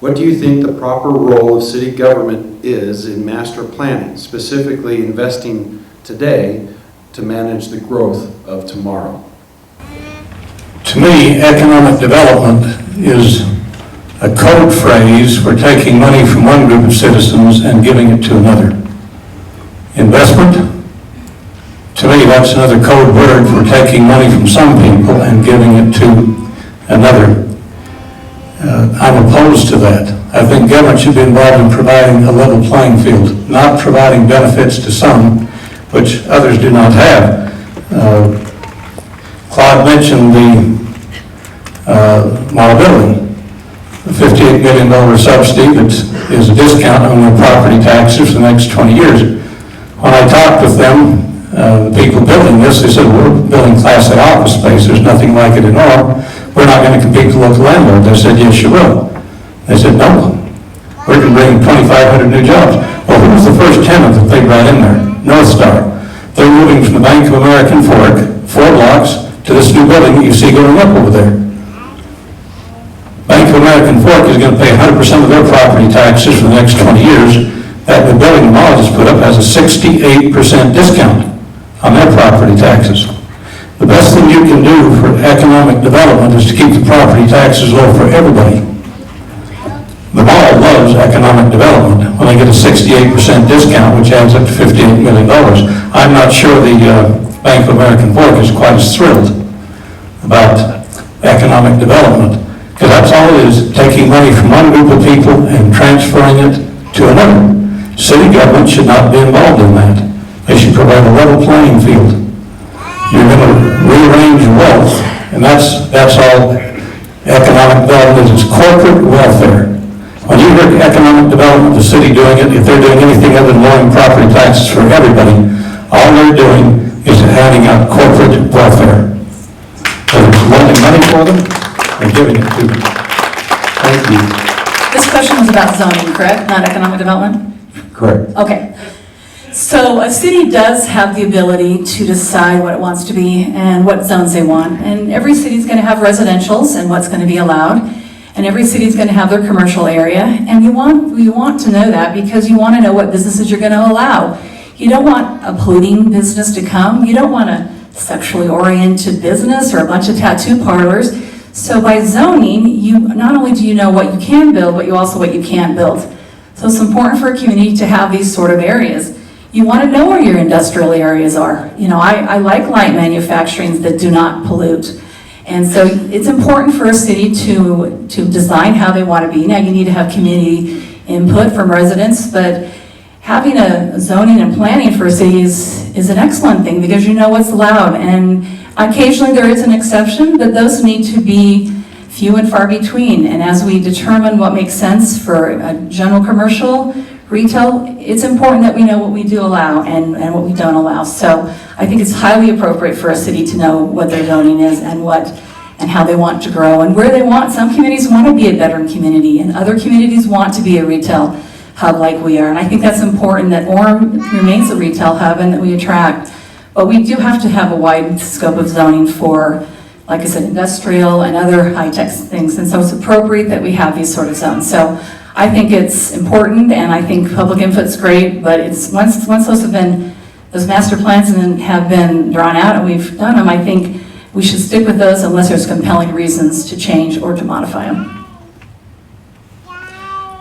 What do you think the proper role of city government is in master planning, specifically investing today to manage the growth of tomorrow? To me, economic development is a code phrase for taking money from one group of citizens and giving it to another. Investment, to me, that's another code word for taking money from some people and giving it to another. I'm opposed to that. I think government should be involved in providing a level playing field, not providing benefits to some, which others do not have. Claude mentioned the model building, the $58 million subsidy that is a discount on their property taxes for the next 20 years. When I talked with them, the people building this, they said, we're building Class A office space. There's nothing like it in Orem. We're not going to compete with local landlords. I said, yes, you will. They said, no. We're going to bring 2,500 new jobs. Well, who was the first tenant that they brought in there? North Star. They're moving from the Bank of America Fork, 4 blocks, to this new building that you see going up over there. Bank of America Fork is going to pay 100% of their property taxes for the next 20 years. That the building the mall just put up has a 68% discount on their property taxes. The best thing you can do for economic development is to keep the property taxes low for everybody. The mall loves economic development when they get a 68% discount, which adds up to $58 million. I'm not sure the Bank of American Fork is quite as thrilled about economic development, because that's all it is, taking money from one group of people and transferring it to another. City government should not be involved in that. They should provide a level playing field. You're going to rearrange wealth, and that's all economic development is. It's corporate welfare. When you hear economic development, the city doing it, if they're doing anything other than lowering property taxes for everybody, all they're doing is handing out corporate welfare. Whether it's lending money for them or giving it to them. Thank you. This question was about zoning, correct? Not economic development? Correct. Okay. So a city does have the ability to decide what it wants to be and what zones they want. And every city is going to have residentials and what's going to be allowed. And every city is going to have their commercial area. And you want to know that because you want to know what businesses you're going to allow. You don't want a polluting business to come. You don't want a sexually oriented business or a bunch of tattoo parlors. So by zoning, you not only do you know what you can build, but you also what you can't build. So it's important for a community to have these sort of areas. You want to know where your industrial areas are. You know, I like light manufacturing that do not pollute. And so it's important for a city to design how they want to be. Now you need to have community input from residents, but having a zoning and planning for a city is an excellent thing because you know what's allowed. And occasionally there is an exception, but those need to be few and far between. And as we determine what makes sense for a general commercial, retail, it's important that we know what we do allow and what we don't allow. So I think it's highly appropriate for a city to know what their zoning is and how they want to grow and where they want. Some communities want to be a veteran community and other communities want to be a retail hub like we are. And I think that's important that Orem remains a retail hub and that we attract. But we do have to have a wide scope of zoning for, like I said, industrial and other high-tech things. And so it's appropriate that we have these sort of zones. So I think it's important, and I think public input's great, but it's once those master plans have been drawn out and we've done them, I think we should stick with those unless there's compelling reasons to change or to modify them.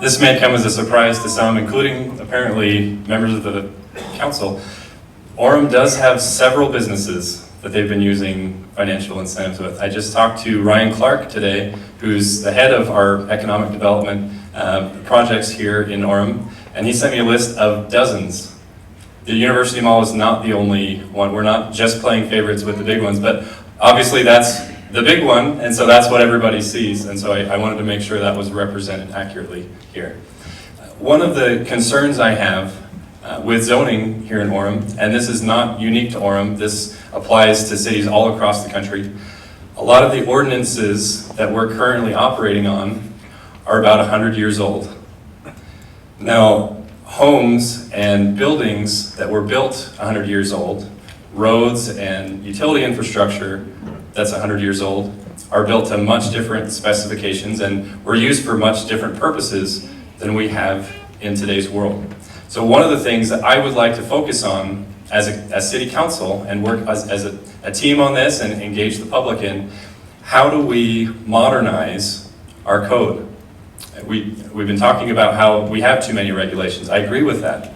This may come as a surprise to some, including apparently members of the council. Orem does have several businesses that they've been using financial incentives with. I just talked to Ryan Clark today, who's the head of our economic development projects here in Orem, and he sent me a list of dozens. The University Mall is not the only one. We're not just playing favorites with the big ones, but obviously that's the big one, and so that's what everybody sees, and so I wanted to make sure that was represented accurately here. One of the concerns I have with zoning here in Orem, and this is not unique to Orem, this applies to cities all across the country, a lot of the ordinances that we're currently operating on are about 100 years old. Now, homes and buildings that were built 100 years old, roads and utility infrastructure that's 100 years old, are built to much different specifications and were used for much different purposes than we have in today's world. So one of the things that I would like to focus on as city council and work as a team on this and engage the public in, how do we modernize our code? We've been talking about how we have too many regulations. I agree with that.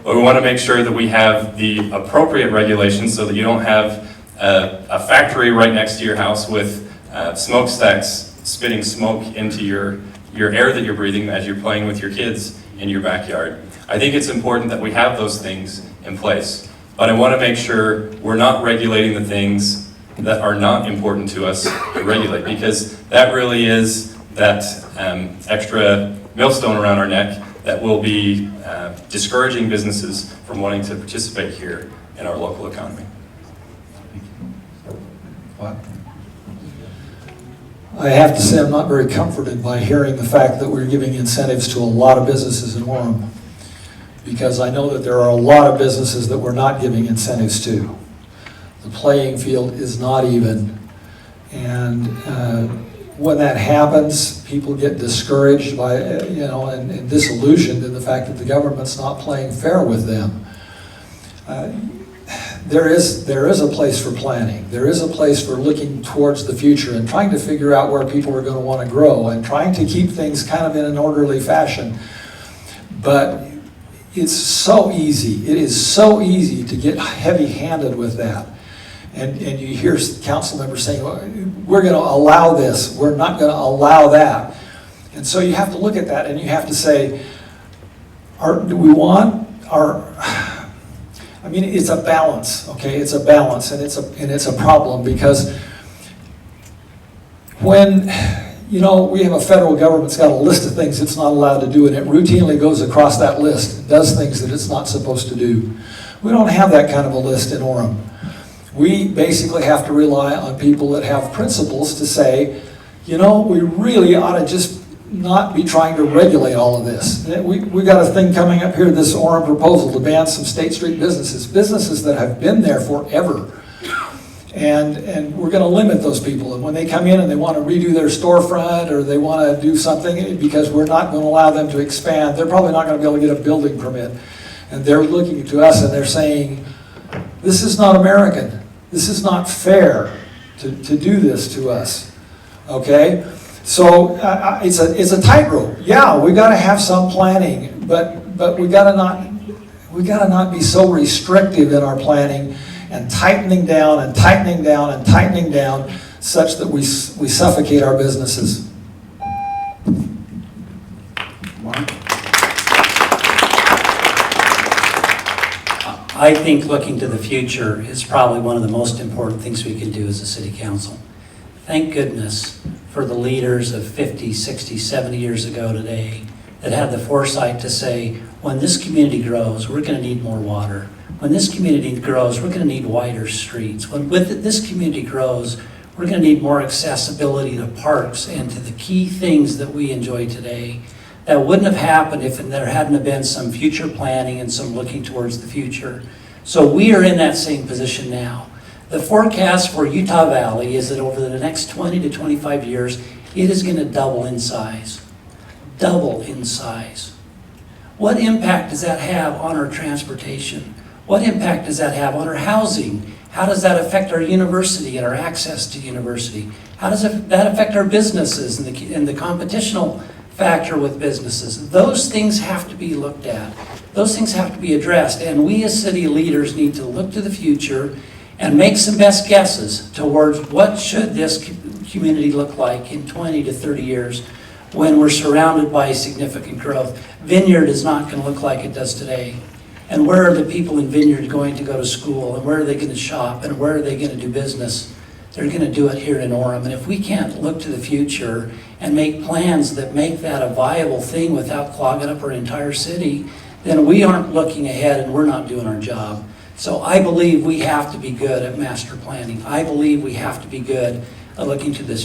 But we want to make sure that we have the appropriate regulations so that you don't have a factory right next to your house with smokestacks spitting smoke into your air that you're breathing as you're playing with your kids in your backyard. I think it's important that we have those things in place. But I want to make sure we're not regulating the things that are not important to us to regulate, because that really is that extra millstone around our neck that will be discouraging businesses from wanting to participate here in our local economy. I have to say I'm not very comforted by hearing the fact that we're giving incentives to a lot of businesses in Orem, because I know that there are a lot of businesses that we're not giving incentives to. The playing field is not even, and when that happens, people get discouraged by, and disillusioned in the fact that the government's not playing fair with them. There is a place for planning. There is a place for looking towards the future and trying to figure out where people are going to want to grow and trying to keep things kind of in an orderly fashion. But it's so easy. It is so easy to get heavy-handed with that. And you hear council members saying, well, we're going to allow this, we're not going to allow that. And so you have to look at that and you have to say, do we want our... I mean, it's a balance, okay? It's a balance, and it's a problem, because when, we have a federal government that's got a list of things it's not allowed to do, and it routinely goes across that list and does things that it's not supposed to do. We don't have that kind of a list in Orem. We basically have to rely on people that have principles to say, we really ought to just not be trying to regulate all of this. We got a thing coming up here, this Orem proposal to ban some State Street businesses that have been there forever. And we're going to limit those people. And when they come in and they want to redo their storefront or they want to do something, because we're not going to allow them to expand, they're probably not going to be able to get a building permit. And they're looking to us and they're saying, this is not American. This is not fair to do this to us. Okay? So it's a tightrope. Yeah, we got to have some planning, but we got to not be so restrictive in our planning and tightening down and tightening down and tightening down, such that we suffocate our businesses. Mark? I think looking to the future is probably one of the most important things we can do as a city council. Thank goodness for the leaders of 50, 60, 70 years ago today that had the foresight to say, when this community grows, we're going to need more water. When this community grows, we're going to need wider streets. When this community grows, we're going to need more accessibility to parks and to the key things that we enjoy today. That wouldn't have happened if there hadn't been some future planning and some looking towards the future. So we are in that same position now. The forecast for Utah Valley is that over the next 20 to 25 years, it is going to double in size. Double in size. What impact does that have on our transportation? What impact does that have on our housing? How does that affect our university and our access to university? How does that affect our businesses and the competitional factor with businesses? Those things have to be looked at. Those things have to be addressed. And we as city leaders need to look to the future and make some best guesses towards what should this community look like in 20 to 30 years when we're surrounded by significant growth. Vineyard is not going to look like it does today. And where are the people in Vineyard going to go to school? And where are they going to shop? And where are they going to do business? They're going to do it here in Orem. And if we can't look to the future and make plans that make that a viable thing without clogging up our entire city, then we aren't looking ahead and we're not doing our job. So I believe we have to be good at master planning. I believe we have to be good at looking to the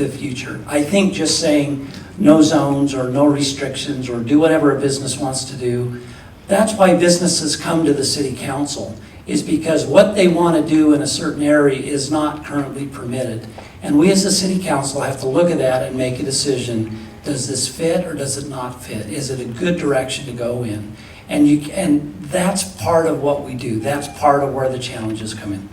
future. I think just saying no zones or no restrictions or do whatever a business wants to do, that's why businesses come to the city council, is because what they want to do in a certain area is not currently permitted. And we as a city council have to look at that and make a decision. Does this fit or does it not fit? Is it a good direction to go in? And that's part of what we do. That's part of where the challenges come in.